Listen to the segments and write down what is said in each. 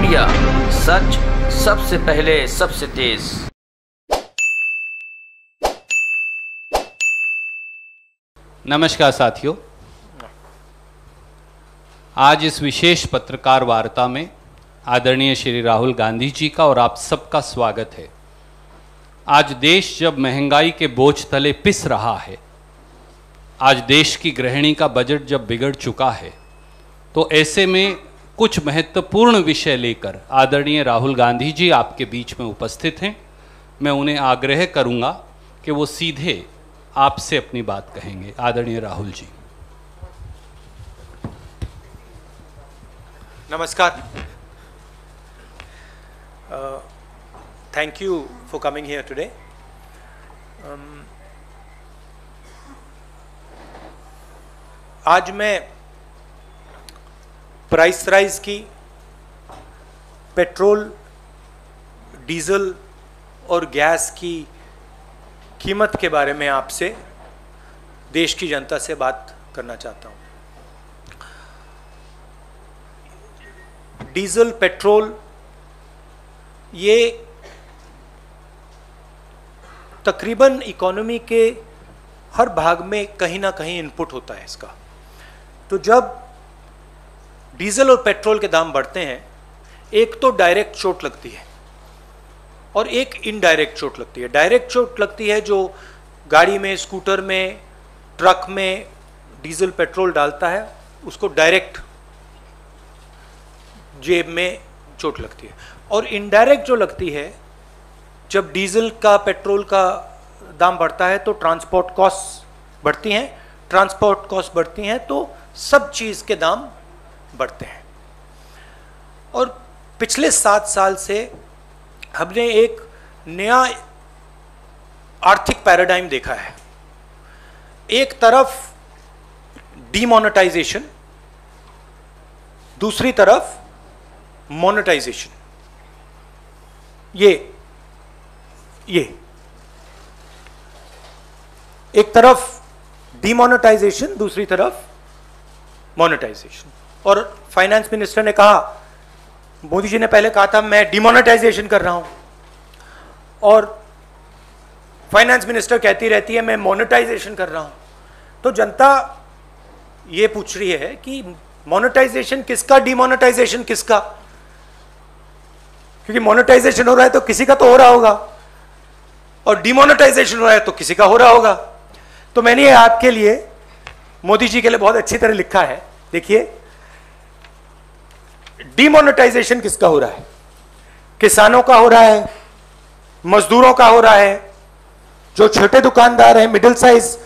Media, सच सबसे पहले सबसे तेज। नमस्कार साथियों, आज इस विशेष पत्रकार वार्ता में आदरणीय श्री राहुल गांधी जी का और आप सबका स्वागत है। आज देश जब महंगाई के बोझ तले पिस रहा है, आज देश की गृहिणी का बजट जब बिगड़ चुका है, तो ऐसे में कुछ महत्वपूर्ण विषय लेकर आदरणीय राहुल गांधी जी आपके बीच में उपस्थित हैं। मैं उन्हें आग्रह करूंगा कि वो सीधे आपसे अपनी बात कहेंगे। आदरणीय राहुल जी। नमस्कार। Thank you for coming here today. आज मैं प्राइस राइज की, पेट्रोल, डीजल और गैस की कीमत के बारे में आपसे, देश की जनता से बात करना चाहता हूँ। डीजल, पेट्रोल, ये तकरीबन इकोनॉमी के हर भाग में कहीं ना कहीं इनपुट होता है इसका। तो जब डीजल और पेट्रोल के दाम बढ़ते हैं, एक तो डायरेक्ट चोट लगती है और एक इनडायरेक्ट चोट लगती है। डायरेक्ट चोट लगती है जो गाड़ी में, स्कूटर में, ट्रक में डीजल पेट्रोल डालता है, उसको डायरेक्ट जेब में चोट लगती है। और इनडायरेक्ट जो लगती है, जब डीजल का, पेट्रोल का दाम बढ़ता है तो ट्रांसपोर्ट कॉस्ट बढ़ती हैं। ट्रांसपोर्ट कॉस्ट बढ़ती हैं तो सब चीज़ के दाम बढ़ते हैं। और पिछले 7 साल से हमने एक नया आर्थिक पैराडाइम देखा है। एक तरफ डीमोनेटाइजेशन, दूसरी तरफ मोनेटाइजेशन। ये एक तरफ डीमोनेटाइजेशन, दूसरी तरफ मोनेटाइजेशन। और फाइनेंस मिनिस्टर ने कहा, मोदी जी ने पहले कहा था मैं डीमोनेटाइजेशन कर रहा हूं, और फाइनेंस मिनिस्टर कहती रहती है मैं मोनेटाइजेशन कर रहा हूं। तो जनता ये पूछ रही है कि मोनेटाइजेशन किसका, डीमोनेटाइजेशन किसका? क्योंकि मोनेटाइजेशन हो रहा है तो किसी का तो हो रहा होगा, और डीमोनेटाइजेशन हो रहा है तो किसी का हो रहा होगा। तो मैंने आपके लिए, मोदी जी के लिए बहुत अच्छी तरह लिखा है। देखिए, डीमोनेटाइजेशन किसका हो रहा है? किसानों का हो रहा है, मजदूरों का हो रहा है, जो छोटे दुकानदार हैं, मिडिल साइज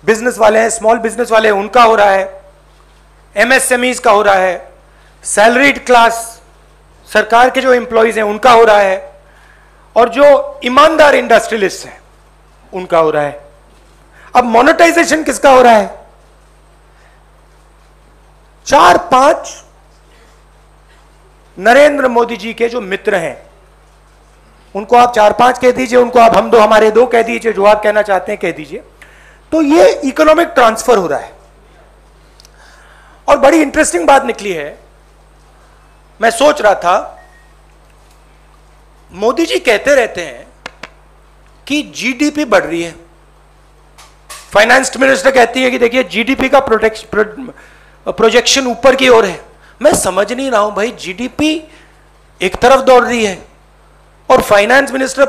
बिजनेस वाले हैं, स्मॉल बिजनेस वाले हैं, उनका हो रहा है, एमएसएमईज का हो रहा है, सैलरीड क्लास, सरकार के जो एम्प्लॉइज हैं उनका हो रहा है, और जो ईमानदार इंडस्ट्रियलिस्ट हैं उनका हो रहा है। अब मोनेटाइजेशन किसका हो रहा है? 4-5 नरेंद्र मोदी जी के जो मित्र हैं, उनको आप 4-5 कह दीजिए, उनको आप हम दो हमारे दो कह दीजिए, जो आप कहना चाहते हैं कह दीजिए। तो ये इकोनॉमिक ट्रांसफर हो रहा है। और बड़ी इंटरेस्टिंग बात निकली है। मैं सोच रहा था, मोदी जी कहते रहते हैं कि जीडीपी बढ़ रही है, फाइनेंस मिनिस्टर कहती है कि देखिए जीडीपी का प्रोजेक्शन ऊपर की ओर है। मैं समझ नहीं रहा हूं भाई, जीडीपी एक तरफ दौड़ रही है और फाइनेंस मिनिस्टर,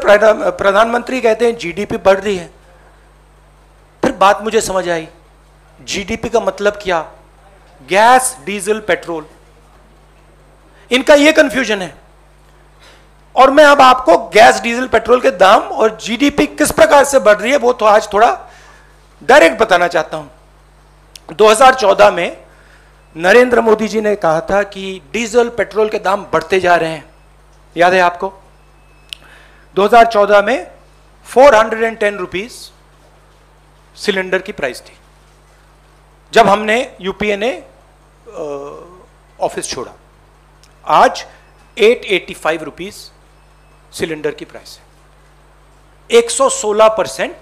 प्रधानमंत्री कहते हैं जीडीपी बढ़ रही है। फिर बात मुझे समझ आई, जीडीपी का मतलब क्या? गैस, डीजल, पेट्रोल, इनका यह कंफ्यूजन है। और मैं अब आपको गैस, डीजल, पेट्रोल के दाम और जीडीपी किस प्रकार से बढ़ रही है वो तो आज थोड़ा डायरेक्ट बताना चाहता हूं। 2014 में नरेंद्र मोदी जी ने कहा था कि डीजल, पेट्रोल के दाम बढ़ते जा रहे हैं, याद है आपको? 2014 में 410 रुपीज सिलेंडर की प्राइस थी जब हमने, यूपीए ने ऑफिस छोड़ा। आज 885 रुपीज सिलेंडर की प्राइस है, 116%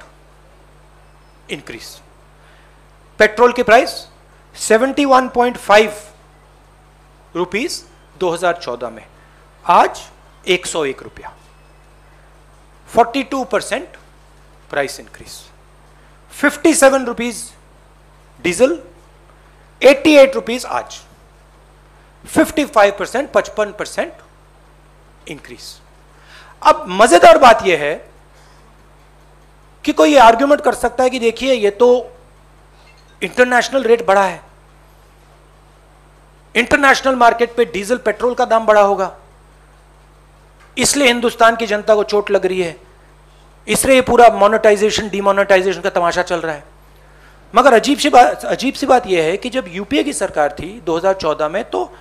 इंक्रीज। पेट्रोल की प्राइस 71.5 रुपीज 2014 में, आज 101 रुपया, 42% price increase. 57 rupees diesel, 88 rupees आज, 55%, 55% इंक्रीज। अब मजेदार बात यह है कि कोई आर्ग्यूमेंट कर सकता है कि देखिए ये तो इंटरनेशनल रेट बढ़ा है, इंटरनेशनल मार्केट पे डीजल पेट्रोल का दाम बढ़ा होगा, इसलिए हिंदुस्तान की जनता को चोट लग रही है, इसलिए ये पूरा मोनेटाइजेशन डिमोनेटाइजेशन का तमाशा चल रहा है। मगर अजीब सी बात यह है कि जब यूपीए की सरकार थी 2014 में तो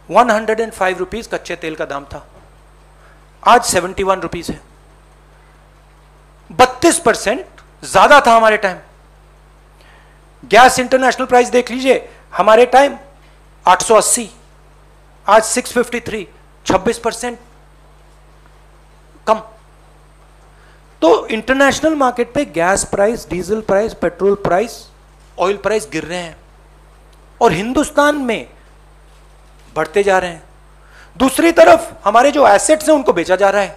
105 रुपीज कच्चे तेल का दाम था, आज 71 रुपीज है, 32% ज्यादा था हमारे टाइम। गैस इंटरनेशनल प्राइस देख लीजिए, हमारे टाइम 880, आज 653, 26% कम। तो इंटरनेशनल मार्केट पे gas price, diesel price, petrol price, oil price गिर रहे हैं और हिंदुस्तान में बढ़ते जा रहे हैं। दूसरी तरफ हमारे जो एसेट्स हैं उनको बेचा जा रहा है।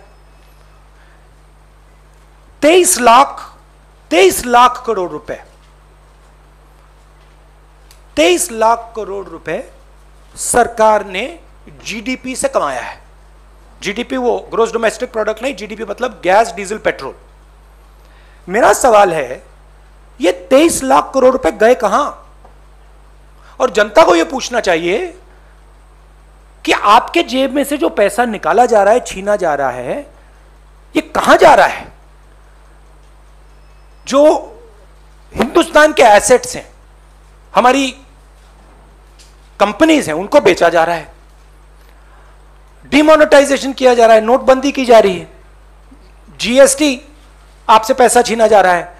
23 लाख करोड़ रुपए, 23 लाख करोड़ रुपए सरकार ने जीडीपी से कमाया है। जीडीपी वो ग्रोस डोमेस्टिक प्रोडक्ट नहीं, जीडीपी मतलब गैस, डीजल, पेट्रोल। मेरा सवाल है ये 23 लाख करोड़ रुपए गए कहां? और जनता को यह पूछना चाहिए कि आपके जेब में से जो पैसा निकाला जा रहा है, छीना जा रहा है, ये कहां जा रहा है? जो हिंदुस्तान के एसेट्स हैं, हमारी कंपनीज हैं, उनको बेचा जा रहा है, डिमोनेटाइजेशन किया जा रहा है, नोटबंदी की जा रही है, जीएसटी आपसे पैसा छीना जा रहा है,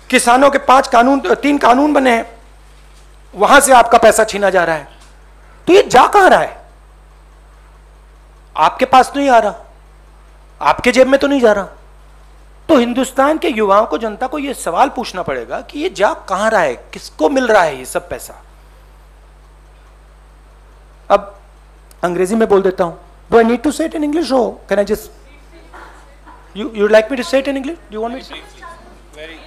किसानों के 3 कानून बने हैं, वहां से आपका पैसा छीना जा रहा है। तो ये जा कहां रहा है? आपके पास तो नहीं आ रहा, आपके जेब में तो नहीं जा रहा। तो हिंदुस्तान के युवाओं को, जनता को यह सवाल पूछना पड़ेगा कि ये जा कहां रहा है, किसको मिल रहा है ये सब पैसा। अब अंग्रेजी में बोल देता हूं। Do I need to say it in English or can I just? You'd like me to say it in English? Do you want me to? Very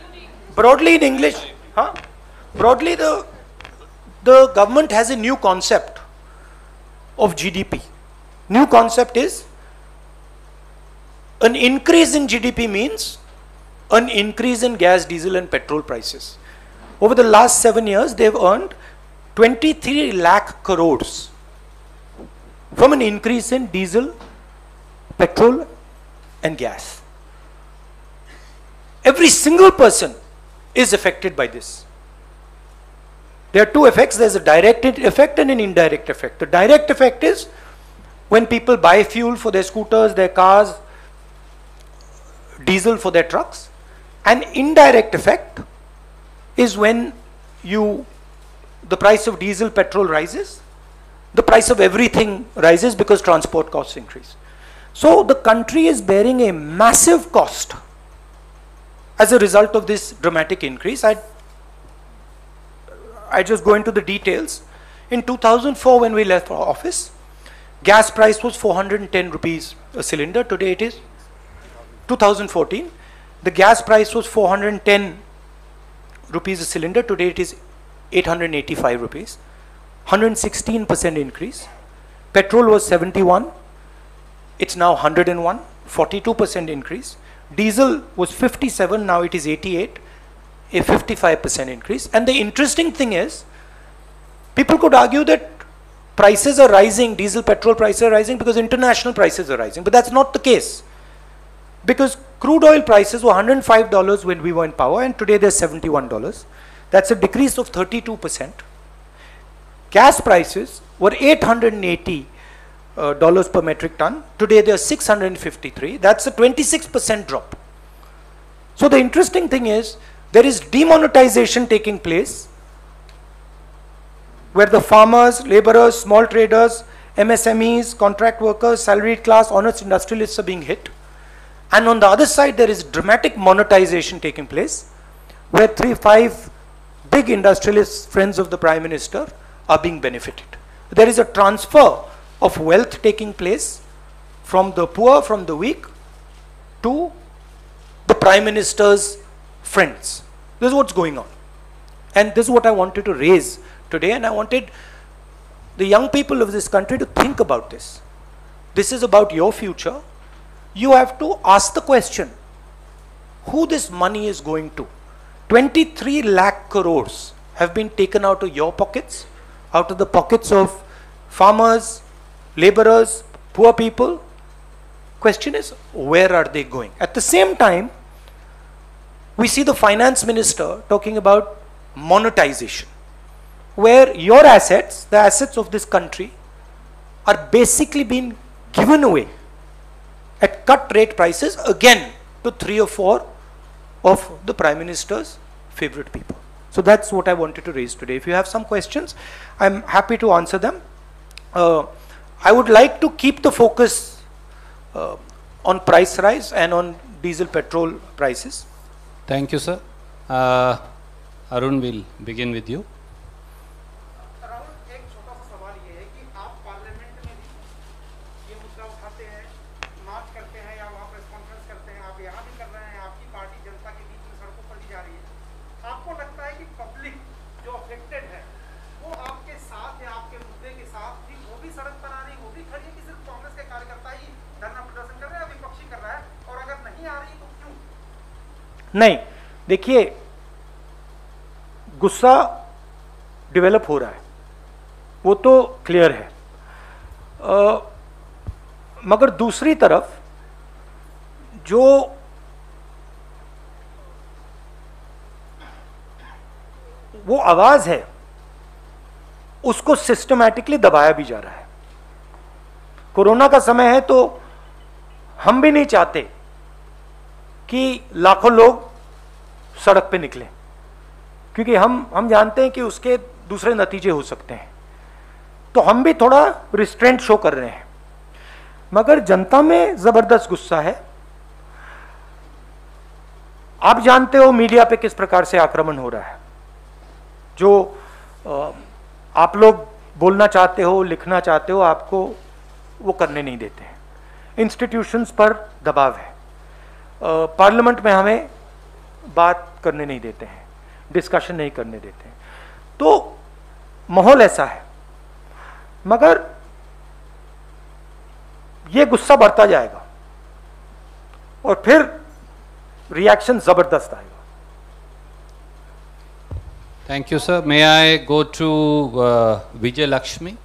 broadly in English, huh? Broadly, the government has a new concept of GDP. New concept is an increase in GDP means an increase in gas, diesel, and petrol prices. Over the last 7 years, they've earned 23 lakh crores from an increase in diesel, petrol, and gas. Every single person is affected by this. There are two effects. There's a direct effect and an indirect effect. The direct effect is when people buy fuel for their scooters, their cars, diesel for their trucks. An indirect effect is when the price of diesel, petrol rises, the price of everything rises because transport costs increase. So the country is bearing a massive cost as a result of this dramatic increase. I just go into the details. In 2004, when we left office, gas price was 410 rupees a cylinder. Today it is 2014. The gas price was 410 rupees a cylinder. Today it is 885 rupees. 116% increase. Petrol was 71. It's now 101. 42% increase. Diesel was 57. Now it is 88. A 55% increase. And the interesting thing is, people could argue that prices are rising, diesel, petrol prices are rising because international prices are rising. But that's not the case. Because crude oil prices were $105 when we were in power, and today they're $71. That's a decrease of 32%. Gas prices were $880 per metric ton. Today they are $653. That's a 26% drop. So the interesting thing is, there is demonetization taking place where the farmers, laborers, small traders, MSMEs, contract workers, salaried class, honest industrialists are being hit. And on the other side, there is dramatic monetization taking place where 3-5 big industrialists, friends of the Prime Minister, are being benefited. There is a transfer of wealth taking place from the poor, from the weak, to the Prime Minister's friends. This is what's going on. And this is what I wanted to raise today, and I wanted the young people of this country to think about this. This is about your future. You have to ask the question, who this money is going to? 23 lakh crores have been taken out of your pockets, out of the pockets of farmers, laborers, poor people. Question is, where are they going? At the same time, we see the finance minister talking about monetization, where your assets, the assets of this country, are basically being given away at cut rate prices again to 3 or 4 of the Prime Minister's favorite people. So that's what I wanted to raise today. If you have some questions, I'm happy to answer them. I would like to keep the focus on price rise and on diesel petrol prices. Thank you, sir. Arun will begin with you. नहीं, देखिए, गुस्सा develop हो रहा है, वो तो clear है, मगर दूसरी तरफ जो वो आवाज है उसको सिस्टमैटिकली दबाया भी जा रहा है। कोरोना का समय है तो हम भी नहीं चाहते कि लाखों लोग सड़क पे निकलें, क्योंकि हम जानते हैं कि उसके दूसरे नतीजे हो सकते हैं, तो हम भी थोड़ा रिस्ट्रेंट शो कर रहे हैं। मगर जनता में जबरदस्त गुस्सा है। आप जानते हो मीडिया पे किस प्रकार से आक्रमण हो रहा है। जो आप लोग बोलना चाहते हो, लिखना चाहते हो, आपको वो करने नहीं देते हैं। इंस्टीट्यूशंस पर दबाव है, पार्लियामेंट में हमें बात करने नहीं देते हैं, डिस्कशन नहीं करने देते हैं, तो माहौल ऐसा है। मगर ये गुस्सा बढ़ता जाएगा और फिर रिएक्शन जबरदस्त आएगा। Thank you sir. May I go to Vijay Lakshmi.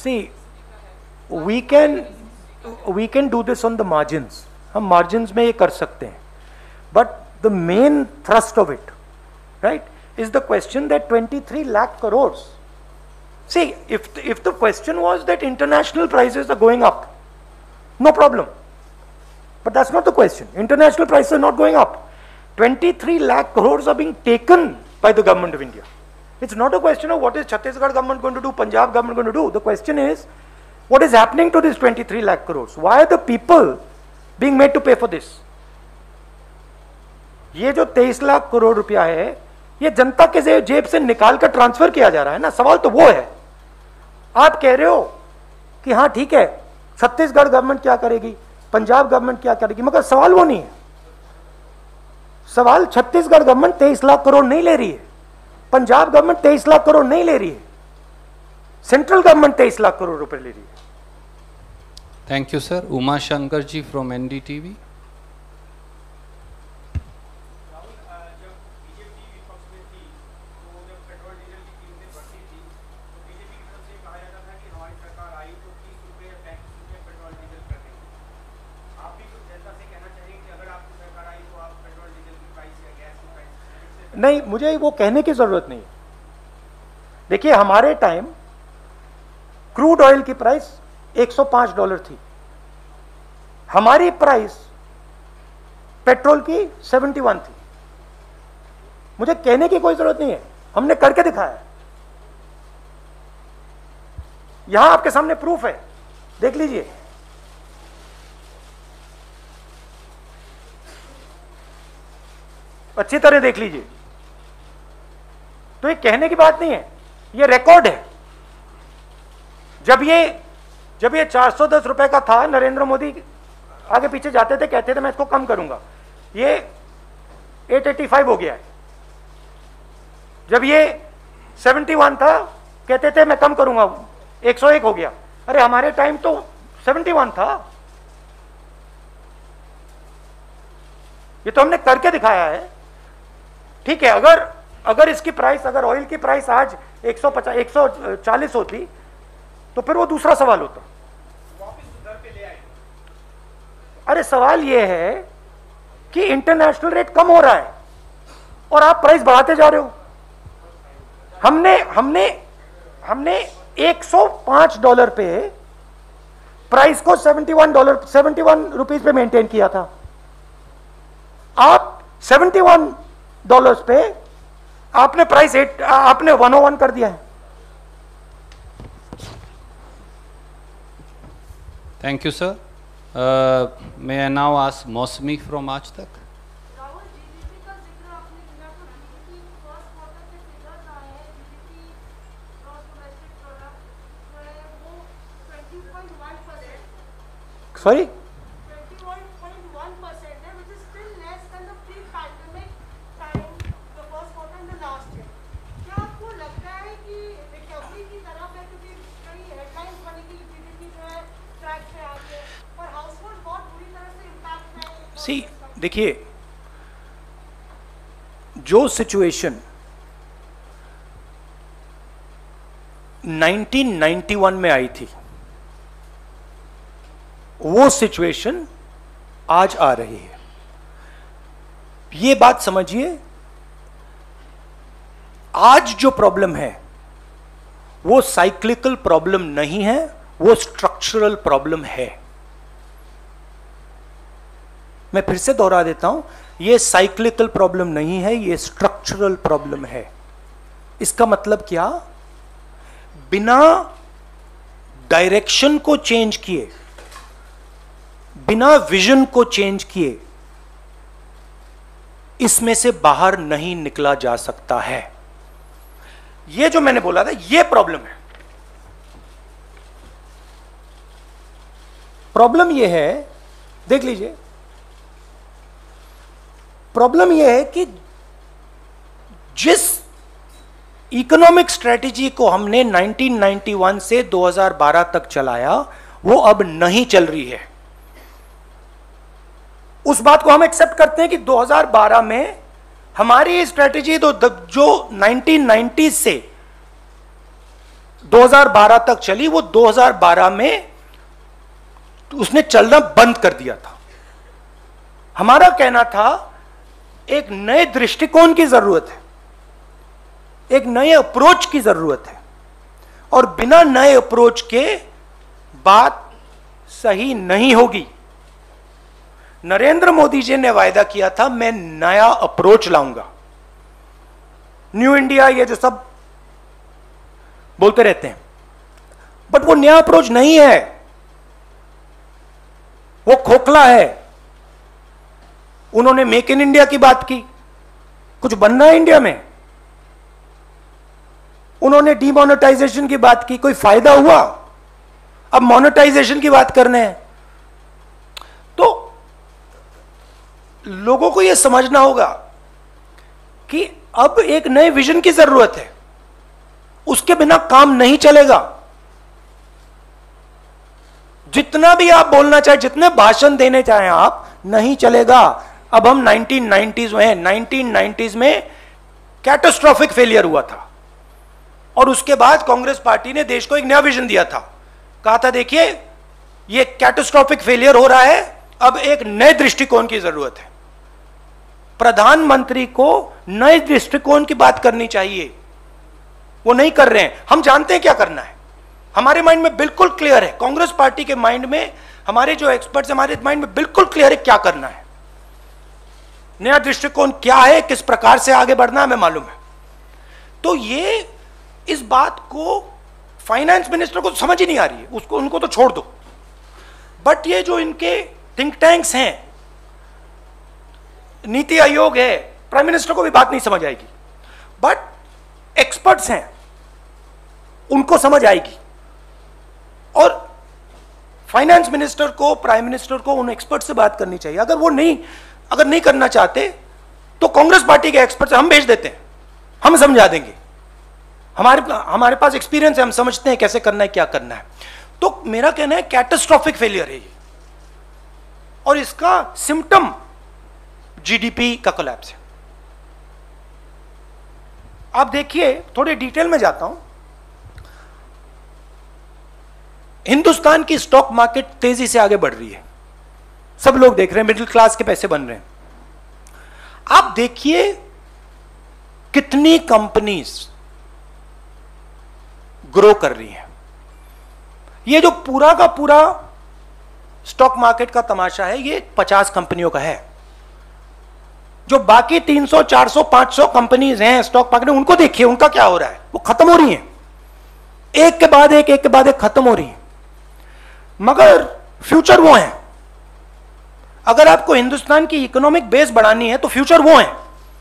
See, we can do this on the margins. हम margins में ये कर सकते हैं, but the main thrust of it, right, is the question that 23 lakh crores. See, if the question was that international prices are going up, no problem. But that's not the question. International prices are not going up. 23 lakh crores are being taken by the government of India. It's not a question of what is Chhattisgarh government going to do, Punjab government going to do. The question is, what is happening to this 23 lakh crores? Why are the people being made to pay for this? ये जो 23 लाख करोड़ रुपया है, ये जनता के जेब से निकाल कर ट्रांसफर किया जा रहा है ना। सवाल तो वो है। आप कह रहे हो कि हाँ ठीक है, छत्तीसगढ़ गवर्नमेंट क्या करेगी, पंजाब गवर्नमेंट क्या करेगी, मगर सवाल वो नहीं है। सवाल छत्तीसगढ़ गवर्नमेंट 23 लाख करोड़ नहीं ले रही है, पंजाब गवर्नमेंट 23 लाख करोड़ नहीं ले रही है, सेंट्रल गवर्नमेंट 23 लाख करोड़ रुपए ले रही है। Thank you sir. Uma Shankar ji from NDTV. नहीं, मुझे वो कहने की जरूरत नहीं। देखिए, हमारे टाइम क्रूड ऑयल की प्राइस $105 थी, हमारी प्राइस पेट्रोल की 71 थी। मुझे कहने की कोई जरूरत नहीं है, हमने करके दिखाया। यहां आपके सामने प्रूफ है, देख लीजिए। अच्छी तरह देख लीजिए। तो ये कहने की बात नहीं है, ये रिकॉर्ड है। जब ये 410 रुपए का था, नरेंद्र मोदी आगे पीछे जाते थे, कहते थे मैं इसको कम करूंगा, ये 885 हो गया है। जब ये 71 था, कहते थे मैं कम करूंगा, 101 हो गया। अरे हमारे टाइम तो 71 था। ये तो हमने करके दिखाया है। ठीक है, अगर इसकी प्राइस, अगर ऑयल की प्राइस आज 150 140 होती तो फिर वो दूसरा सवाल होता। अरे सवाल ये है कि इंटरनेशनल रेट कम हो रहा है और आप प्राइस बढ़ाते जा रहे हो। हमने $105 पे प्राइस को $71 पे मेंटेन किया था। आप $71 पे आपने प्राइस आपने 101 कर दिया है। Thank you sir. May I now ask मौसमी फ्रॉम आज तक। राहुल, जीडीपी का जिक्र आपने किया, तो जीडीपी फर्स्ट क्वार्टर के फिगर्स आए हैं, जीडीपी ग्रॉस डोमेस्टिक प्रोडक्ट जो है वो 20.1%, सॉरी 21.1% है, which is still less than the pre-pandemic time, the first quarter in the last year. क्या आपको लगता है कि रिकवरी की तरफ है, क्योंकि कई हेडलाइंस बनी कि जीडीपी जो है ट्रैक पे आ गई है, और हाउसहोल्ड बहुत बुरी तरह से इम्पैक्ट है। सी देखिए, जो सिचुएशन 1991 में आई थी, वो सिचुएशन आज आ रही है। ये बात समझिए, आज जो प्रॉब्लम है वो साइक्लिकल प्रॉब्लम नहीं है, वो स्ट्रक्चरल प्रॉब्लम है। मैं फिर से दोहरा देता हूं, ये साइक्लिकल प्रॉब्लम नहीं है, ये स्ट्रक्चरल प्रॉब्लम है। इसका मतलब क्या? बिना डायरेक्शन को चेंज किए, बिना विजन को चेंज किए, इसमें से बाहर नहीं निकला जा सकता है। ये जो मैंने बोला था, ये प्रॉब्लम है। प्रॉब्लम ये है, देख लीजिए, प्रॉब्लम यह है कि जिस इकोनॉमिक स्ट्रेटेजी को हमने 1991 से 2012 तक चलाया, वो अब नहीं चल रही है। उस बात को हम एक्सेप्ट करते हैं कि 2012 में हमारी स्ट्रेटेजी तो जो 1990 से 2012 तक चली, वो 2012 में उसने चलना बंद कर दिया था। हमारा कहना था एक नए दृष्टिकोण की जरूरत है, एक नए अप्रोच की जरूरत है, और बिना नए अप्रोच के बात सही नहीं होगी। नरेंद्र मोदी जी ने वायदा किया था, मैं नया अप्रोच लाऊंगा, न्यू इंडिया, ये जो सब बोलते रहते हैं, बट वो नया अप्रोच नहीं है, वो खोखला है। उन्होंने मेक इन इंडिया की बात की, कुछ बनना है इंडिया में। उन्होंने डीमोनेटाइजेशन की बात की, कोई फायदा हुआ? अब मोनेटाइजेशन की बात करने हैं। तो लोगों को यह समझना होगा कि अब एक नए विजन की जरूरत है, उसके बिना काम नहीं चलेगा। जितना भी आप बोलना चाहे, जितने भाषण देने चाहें आप, नहीं चलेगा। अब हम 1990s में हैं। 1990s में कैटास्ट्रोफिक फेलियर हुआ था, और उसके बाद कांग्रेस पार्टी ने देश को एक नया विजन दिया था। कहा था देखिए ये कैटास्ट्रोफिक फेलियर हो रहा है, अब एक नए दृष्टिकोण की जरूरत है। प्रधानमंत्री को नए दृष्टिकोण की बात करनी चाहिए, वो नहीं कर रहे हैं। हम जानते हैं क्या करना है, हमारे माइंड में बिल्कुल क्लियर है। कांग्रेस पार्टी के माइंड में, हमारे जो एक्सपर्ट्स, हमारे माइंड में बिल्कुल क्लियर है क्या करना है। नया दृष्टिकोण क्या है, किस प्रकार से आगे बढ़ना है, हमें मालूम है। तो ये इस बात को फाइनेंस मिनिस्टर को तो समझ ही नहीं आ रही है, उसको उनको तो छोड़ दो। बट ये जो इनके थिंक टैंक्स हैं, नीति आयोग है, प्राइम मिनिस्टर को भी बात नहीं समझ आएगी, बट एक्सपर्ट्स हैं, उनको समझ आएगी। और फाइनेंस मिनिस्टर को, प्राइम मिनिस्टर को उन एक्सपर्ट से बात करनी चाहिए। अगर नहीं करना चाहते तो कांग्रेस पार्टी के एक्सपर्ट हम भेज देते हैं, हम समझा देंगे। हमारे पास एक्सपीरियंस है, हम समझते हैं कैसे करना है, क्या करना है। तो मेरा कहना है कैटास्ट्रोफिक फेलियर है ये, और इसका सिम्टम जीडीपी का कोलैप्स है। आप देखिए, थोड़े डिटेल में जाता हूं। हिंदुस्तान की स्टॉक मार्केट तेजी से आगे बढ़ रही है, सब लोग देख रहे हैं, मिडिल क्लास के पैसे बन रहे हैं। आप देखिए कितनी कंपनीज ग्रो कर रही हैं। ये जो पूरा का पूरा स्टॉक मार्केट का तमाशा है, ये 50 कंपनियों का है। जो बाकी 300, 400, 500 कंपनीज हैं स्टॉक मार्केट में, उनको देखिए उनका क्या हो रहा है, वो खत्म हो रही हैं, एक के बाद एक खत्म हो रही हैं। मगर फ्यूचर वो है। अगर आपको हिंदुस्तान की इकोनॉमिक बेस बढ़ानी है तो फ्यूचर वो है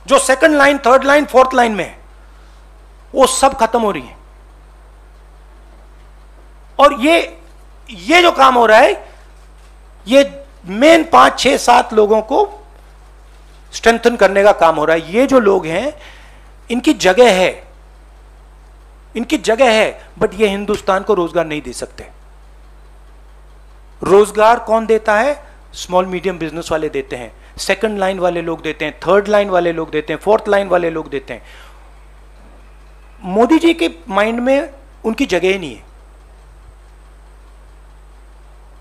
जो second line, third line, fourth line में है, वो सब खत्म हो रही है। और ये जो काम हो रहा है, ये मेन 5, 6, 7 लोगों को स्ट्रेंथन करने का काम हो रहा है। ये जो लोग हैं, इनकी जगह है, बट ये हिंदुस्तान को रोजगार नहीं दे सकते। रोजगार कौन देता है? स्मॉल मीडियम बिजनेस वाले देते हैं, सेकंड लाइन वाले लोग देते हैं, थर्ड लाइन वाले लोग देते हैं, फोर्थ लाइन वाले लोग देते हैं। मोदी जी के माइंड में उनकी जगह ही नहीं है।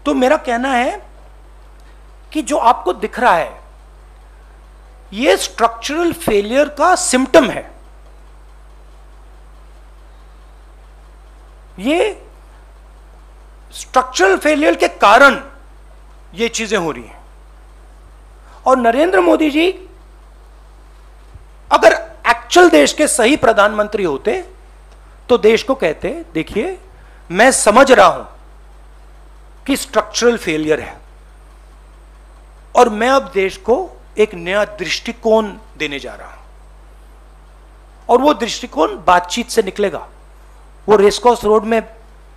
तो मेरा कहना है कि जो आपको दिख रहा है, यह स्ट्रक्चरल फेलियर का सिम्टम है। ये स्ट्रक्चरल फेलियर के कारण ये चीजें हो रही हैं। और नरेंद्र मोदी जी अगर एक्चुअल देश के सही प्रधानमंत्री होते तो देश को कहते, देखिए मैं समझ रहा हूं कि स्ट्रक्चरल फेलियर है, और मैं अब देश को एक नया दृष्टिकोण देने जा रहा हूं। और वो दृष्टिकोण बातचीत से निकलेगा, वो रेसकोर्स रोड में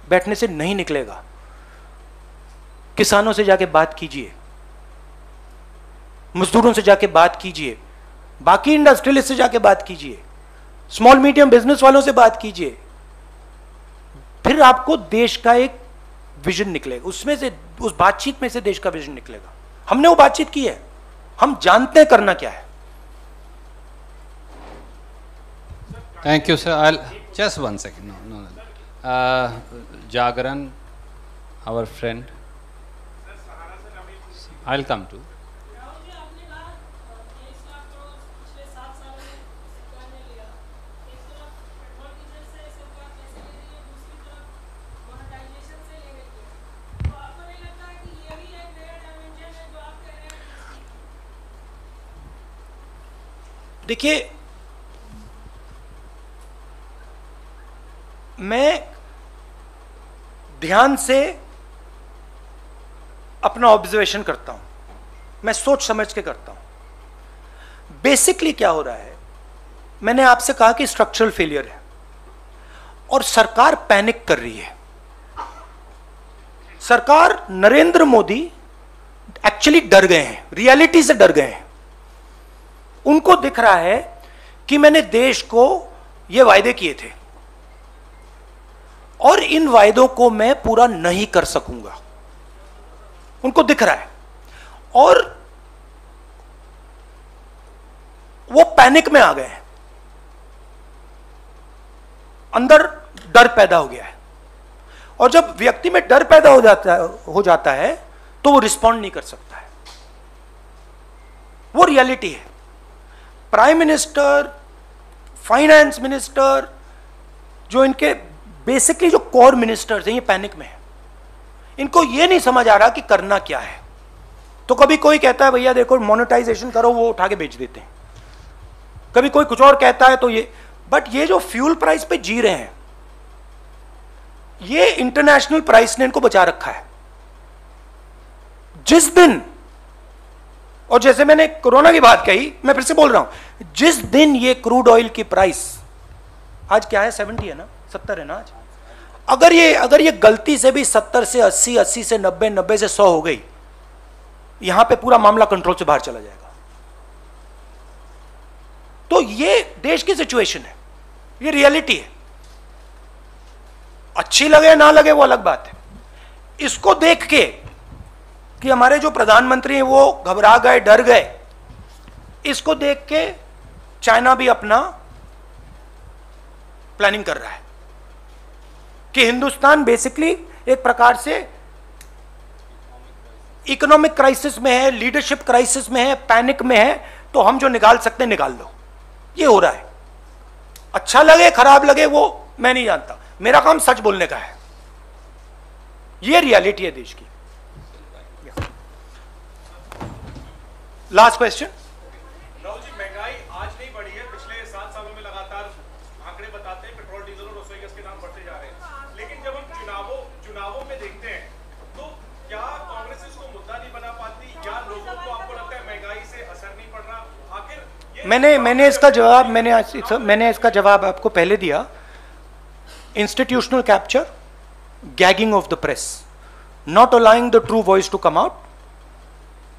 बैठने से नहीं निकलेगा। किसानों से जाके बात कीजिए, मजदूरों से जाके बात कीजिए, बाकी इंडस्ट्रियलिस्ट से जाके बात कीजिए, स्मॉल मीडियम बिजनेस वालों से बात कीजिए। फिर आपको देश का एक विजन निकलेगा, उसमें से, उस बातचीत में से देश का विजन निकलेगा। हमने वो बातचीत की है, हम जानते हैं करना क्या है। Thank you sir. I just 1 second. No. Jagran, our friend. I'll come to. देखिए, मैं ध्यान से अपना ऑब्जर्वेशन करता हूं, मैं सोच समझ के करता हूं। बेसिकली क्या हो रहा है, मैंने आपसे कहा कि स्ट्रक्चरल फेलियर है और सरकार पैनिक कर रही है। सरकार, नरेंद्र मोदी एक्चुअली डर गए हैं, रियलिटी से डर गए हैं। उनको दिख रहा है कि मैंने देश को ये वायदे किए थे और इन वायदों को मैं पूरा नहीं कर सकूंगा, उनको दिख रहा है। और वो पैनिक में आ गए हैं, अंदर डर पैदा हो गया है। और जब व्यक्ति में डर पैदा हो जाता है तो वो रिस्पॉन्ड नहीं कर सकता है, वो रियलिटी है। प्राइम मिनिस्टर, फाइनेंस मिनिस्टर, जो इनके बेसिकली जो कोर मिनिस्टर्स हैं, ये पैनिक में है। इनको ये नहीं समझ आ रहा कि करना क्या है। तो कभी कोई कहता है भैया देखो मोनेटाइजेशन करो, वो उठा के बेच देते हैं। कभी कोई कुछ और कहता है तो ये, बट ये जो फ्यूल प्राइस पे जी रहे हैं, ये इंटरनेशनल प्राइस ने इनको बचा रखा है। जिस दिन, और जैसे मैंने कोरोना की बात कही, मैं फिर से बोल रहा हूं, जिस दिन ये क्रूड ऑयल की प्राइस आज क्या है, 70 है ना, 70 है ना आज, अगर ये गलती से भी 70 से 80, 80 से 90, 90 से 100 हो गई, यहां पे पूरा मामला कंट्रोल से बाहर चला जाएगा। तो ये देश की सिचुएशन है, ये रियलिटी है। अच्छी लगे ना लगे वो अलग बात है। इसको देख के कि हमारे जो प्रधानमंत्री हैं वो घबरा गए, डर गए, इसको देख के चाइना भी अपना प्लानिंग कर रहा है कि हिंदुस्तान बेसिकली एक प्रकार से इकोनॉमिक क्राइसिस में है, लीडरशिप क्राइसिस में है, पैनिक में है, तो हम जो निकाल सकते हैं निकाल लो। ये हो रहा है। अच्छा लगे खराब लगे वो मैं नहीं जानता, मेरा काम सच बोलने का है। ये रियलिटी है देश की। Last question. राहुल जी, महंगाई आज नहीं बढ़ी है, पिछले 7 सालों में लगातार आंकड़े बताते हैं पेट्रोल, डीजल और रसोई गैस के दाम बढ़ते जा रहे हैं। लेकिन जब हम चुनावों में देखते हैं तो क्या कांग्रेस इसको मुद्दा नहीं बना पाती, या लोगों को आपको लगता है महंगाई से असर नहीं पड़ रहा? आखिर मैंने इसका जवाब आपको पहले दिया। Institutional capture, gagging of the press, not allowing the true voice to come out,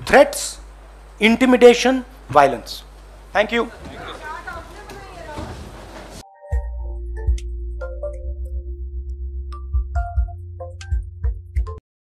threats, intimidation, violence. Thank you.